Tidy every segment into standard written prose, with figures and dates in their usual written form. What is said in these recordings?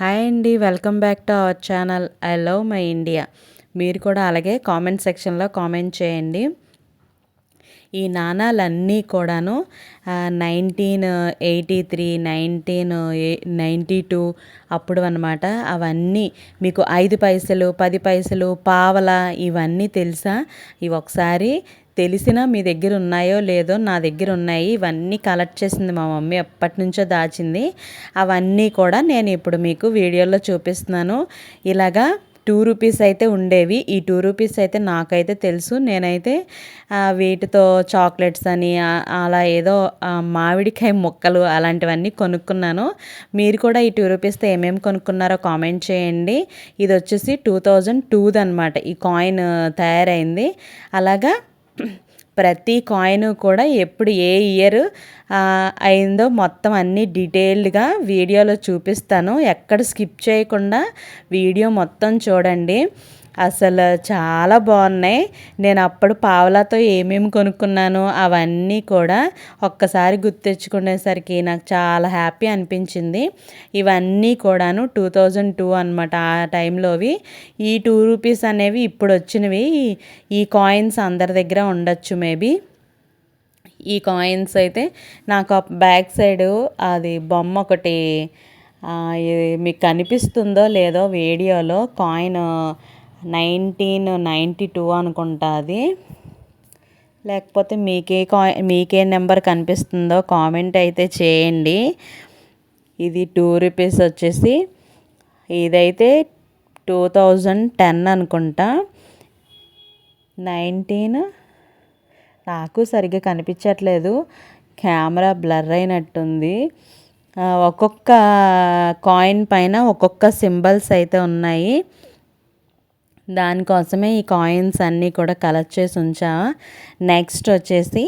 Hi అండి, welcome back to our channel. I love my India. మీరు కూడా అలాగే కామెంట్ సెక్షన్లో కామెంట్ చేయండి. ఈ నాణాలన్నీ కూడాను 1983, 1992 అప్పుడు అనమాట. అవన్నీ మీకు 5 పైసలు, 10 పైసలు, పావల ఇవన్నీ తెలుసా? ఇవి ఒకసారి తెలిసినా మీ దగ్గర ఉన్నాయో లేదో, నా దగ్గర ఉన్నాయి. ఇవన్నీ కలెక్ట్ చేసింది మా మమ్మీ, ఎప్పటి నుంచో దాచింది. అవన్నీ కూడా నేను ఇప్పుడు మీకు వీడియోలో చూపిస్తున్నాను. ఇలాగా 2 రూపీస్ అయితే ఉండేవి. ఈ 2 రూపీస్ అయితే నాకైతే తెలుసు. నేనైతే వీటితో చాక్లెట్స్ అని అలా ఏదో మామిడికాయ ముక్కలు అలాంటివన్నీ కొనుక్కున్నాను. మీరు కూడా ఈ 2 రూపీస్తో ఏమేమి కొనుక్కున్నారో కామెంట్ చేయండి. ఇది వచ్చేసి 2002 అనమాట ఈ కాయిన్ తయారైంది. అలాగా ప్రతి కాయిన్ కూడా ఎప్పుడు ఏ ఇయర్ అయిందో మొత్తం అన్నీ డీటెయిల్డ్గా వీడియోలో చూపిస్తాను. ఎక్కడ స్కిప్ చేయకుండా వీడియో మొత్తం చూడండి. అసలు చాలా బాగున్నాయి. నేను అప్పుడు పావలాతో ఏమేమి కొనుక్కున్నాను అవన్నీ కూడా ఒక్కసారి గుర్తు తెచ్చుకునేసరికి నాకు చాలా హ్యాపీ అనిపించింది. ఇవన్నీ కూడాను 2002 అనమాట ఆ టైంలోవి. ఈ 2 రూపీస్ అనేవి ఇప్పుడు వచ్చినవి. ఈ కాయిన్స్ అందరి దగ్గర ఉండొచ్చు మేబీ. ఈ కాయిన్స్ అయితే నాకు బ్యాక్ సైడు అది బొమ్మ ఒకటి మీకు కనిపిస్తుందో లేదో వీడియోలో, కాయిన్ 1992 అనుకుంటా అది. లేకపోతే మీకే నెంబర్ కనిపిస్తుందో కామెంట్ అయితే చేయండి. ఇది 2 రూపీస్ వచ్చేసి ఇదైతే 2010 అనుకుంటా. 19 నాకు సరిగ్గా కనిపించట్లేదు, కెమెరా బ్లర్ అయినట్టుంది. ఒక్కొక్క కాయిన్ పైన ఒక్కొక్క సింబల్స్ అయితే ఉన్నాయి. దానికోసమే ఈ కాయిన్స్ అన్నీ కూడా కలెక్ట్ చేసి ఉంచా. నెక్స్ట్ వచ్చేసి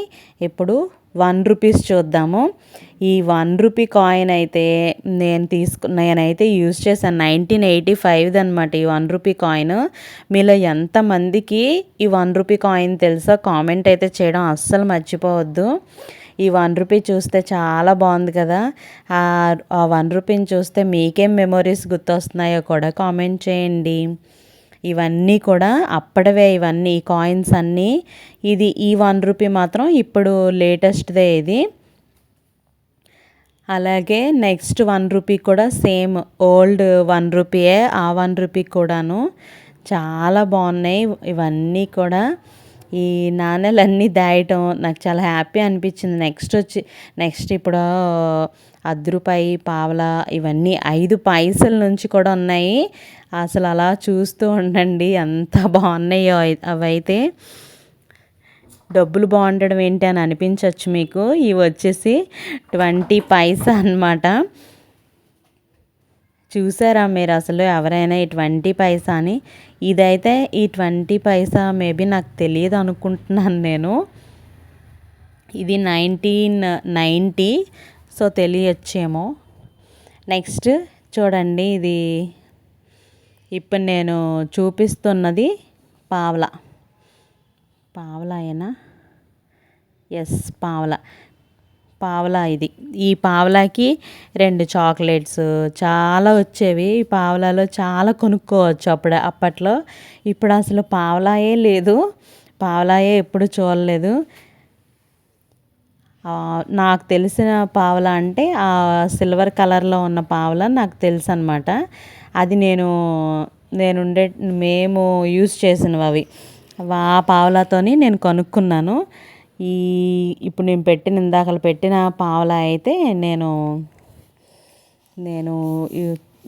ఇప్పుడు 1 రూపీస్ చూద్దాము. ఈ 1 రూపీ కాయిన్ అయితే నేనైతే యూజ్ చేశాను. 1985 అనమాట ఈ 1 రూపీ కాయిన్. మీలో ఎంతమందికి ఈ 1 రూపీ కాయిన్ తెలుసో కామెంట్ అయితే చేయడం అస్సలు మర్చిపోవద్దు. ఈ 1 రూపీ చూస్తే చాలా బాగుంది కదా. ఆ 1 రూపీని చూస్తే మీకేం మెమొరీస్ గుర్తొస్తున్నాయో కూడా కామెంట్ చేయండి. ఇవన్నీ కూడా అప్పటివే, ఇవన్నీ ఈ కాయిన్స్ అన్నీ. ఈ 1 రూపీ మాత్రం ఇప్పుడు లేటెస్ట్దే ఇది. అలాగే నెక్స్ట్ 1 రూపీ కూడా సేమ్ ఓల్డ్ 1 రూపీయే. ఆ 1 రూపీ కూడాను చాలా బాగున్నాయి. ఇవన్నీ కూడా ఈ నాణ్యాలన్నీ దాయటం నాకు చాలా హ్యాపీ అనిపించింది. నెక్స్ట్ ఇప్పుడు రూపాయి, పావలా ఇవన్నీ 5 పైసల నుంచి కూడా ఉన్నాయి. అసలు అలా చూస్తూ ఉండండి ఎంత బాగున్నాయో అవైతే. డబ్బులు బాగుండడం ఏంటి అని అనిపించవచ్చు మీకు. ఇవి వచ్చేసి 20 పైసా అనమాట. చూసారా మీరు అసలు ఎవరైనా ఈ 20 పైసా అని? ఇదైతే ఈ 20 పైసా మేబీ నాకు తెలియదు అనుకుంటున్నాను నేను. ఇది 1990, సో తెలియచ్చేమో. నెక్స్ట్ చూడండి, ఇది ఇప్పుడు నేను చూపిస్తున్నది పావలా. పావలాయేనా? ఎస్, పావలా ఇది. ఈ పావలాకి 2 చాక్లెట్స్ చాలా వచ్చేవి. ఈ పావలాలో చాలా కొనుక్కోవచ్చు అప్పట్లో. ఇప్పుడు అసలు పావలాయే లేదు. పావలాయే ఎప్పుడు చూడలేదు. నాకు తెలిసిన పావలా అంటే ఆ సిల్వర్ కలర్లో ఉన్న పావలా నాకు తెలుసు అనమాట. అది మేము యూజ్ చేసినవి అవి. ఆ పావలాతోని నేను కొనుక్కున్నాను. ఇప్పుడు నేను ఇందాకలు పెట్టిన పావలా అయితే నేను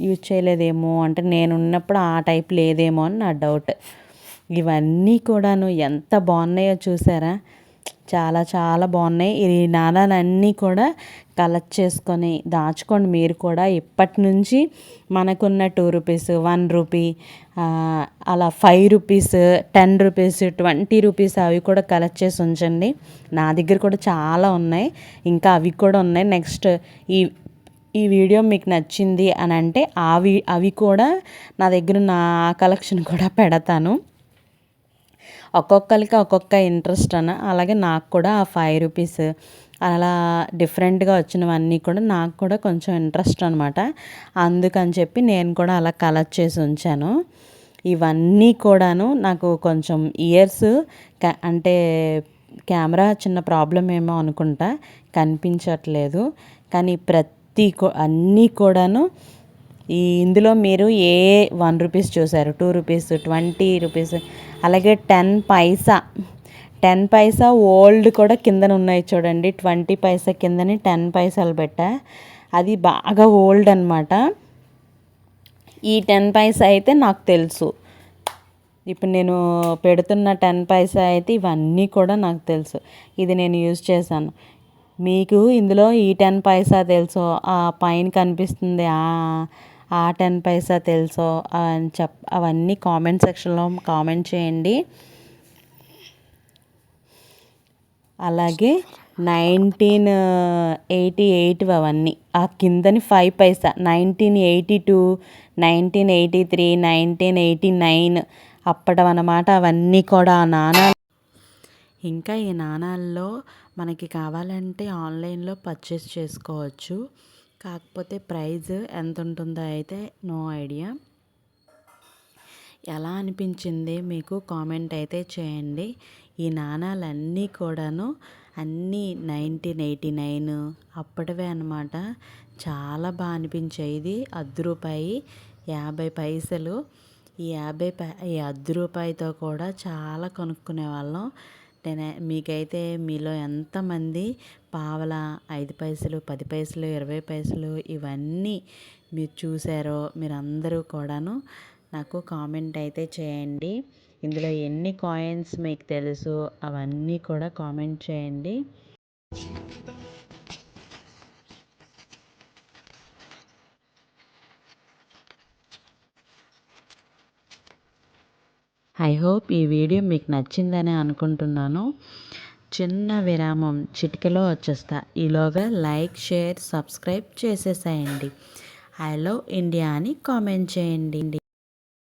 యూజ్ చేయలేదేమో, అంటే నేను ఉన్నప్పుడు ఆ టైప్ లేదేమో అని నా డౌట్. ఇవన్నీ కూడాను ఎంత బాగున్నాయో చూసారా? చాలా చాలా బాగున్నాయి. ఈ నాణాలన్నీ కూడా కలెక్ట్ చేసుకొని దాచుకోండి మీరు కూడా. ఇప్పటి నుంచి మనకున్న 2 రూపీస్, 1 రూపీ, అలా 5 రూపీస్, 10 రూపీస్, 20 రూపీస్ అవి కూడా కలెక్ట్ చేసి ఉంచండి. నా దగ్గర కూడా చాలా ఉన్నాయి, ఇంకా అవి కూడా ఉన్నాయి. నెక్స్ట్ ఈ వీడియో మీకు నచ్చింది అని అంటే అవి కూడా నా దగ్గర నా కలెక్షన్ కూడా పెడతాను. ఒక్కొక్కరికి ఒక్కొక్క ఇంట్రెస్ట్ అలాగే నాకు కూడా ఆ 5 రూపీస్, అలా డిఫరెంట్గా వచ్చినవన్నీ కూడా నాకు కూడా కొంచెం ఇంట్రెస్ట్ అనమాట. అందుకని చెప్పి నేను కూడా అలా కలెక్ట్ చేసి ఉంచాను. ఇవన్నీ కూడాను నాకు కొంచెం ఇయర్స్ అంటే కెమెరా చిన్న ప్రాబ్లం ఏమో అనుకుంటా, కనిపించట్లేదు. కానీ అన్నీ కూడాను ఇందులో మీరు ఏ 1 రూపీస్ చూసారు, 2 రూపీస్, 20 రూపీస్, అలాగే 10 పైసా, 10 పైసా ఓల్డ్ కూడా కిందన ఉన్నాయి చూడండి. 20 పైసా కిందని 10 పైసలు పెట్టా, అది బాగా ఓల్డ్ అనమాట. ఈ 10 పైసా అయితే నాకు తెలుసు. ఇప్పుడు నేను పెడుతున్న 10 పైసా అయితే ఇవన్నీ కూడా నాకు తెలుసు. ఇది నేను యూజ్ చేశాను. మీకు ఇందులో ఈ 10 పైసా తెలుసో, ఆ పైన కనిపిస్తుంది ఆ 10 పైసా తెలుసో అని అవన్నీ కామెంట్ సెక్షన్లో కామెంట్ చేయండి. అలాగే 1988 అవన్నీ ఆ కిందని 5 పైసా, 1982, 1983, 1989 అప్పటవన్నమాట. అవన్నీ కూడా ఆ నాణాలు. ఇంకా ఈ నాణాల్లో మనకి కావాలంటే ఆన్లైన్లో పర్చేస్ చేసుకోవచ్చు. కాకపోతే ప్రైస్ ఎంత ఉంటుందో అయితే నో ఐడియా. ఎలా అనిపించింది మీకు కామెంట్ అయితే చేయండి. ఈ నాణాలన్నీ కూడాను అన్నీ 1989 అప్పటివే అనమాట. చాలా బాగా అనిపించాయి. ఇది రూ. 50 పైసలు. ఈ 10 రూపాయతో కూడా చాలా కొనుక్కునే వాళ్ళం. మీకైతే మీలో ఎంతమంది పావలా, 5 పైసలు, 10 పైసలు, 20 పైసలు ఇవన్నీ మీరు చూసారో మీరందరూ కూడాను నాకు కామెంట్ అయితే చేయండి. ఇందులో ఎన్ని కాయిన్స్ మీకు తెలుసు అవన్నీ కూడా కామెంట్ చేయండి. ఐ హోప్ ఈ వీడియో మీకు నచ్చిందని అనుకుంటున్నాను. చిన్న విరామం, చిటికెలో వచ్చేస్తా. ఈలోగా లైక్, షేర్, సబ్స్క్రైబ్ చేసేసేయండి. ఐ లవ్ ఇండియా అని కామెంట్ చేయండి.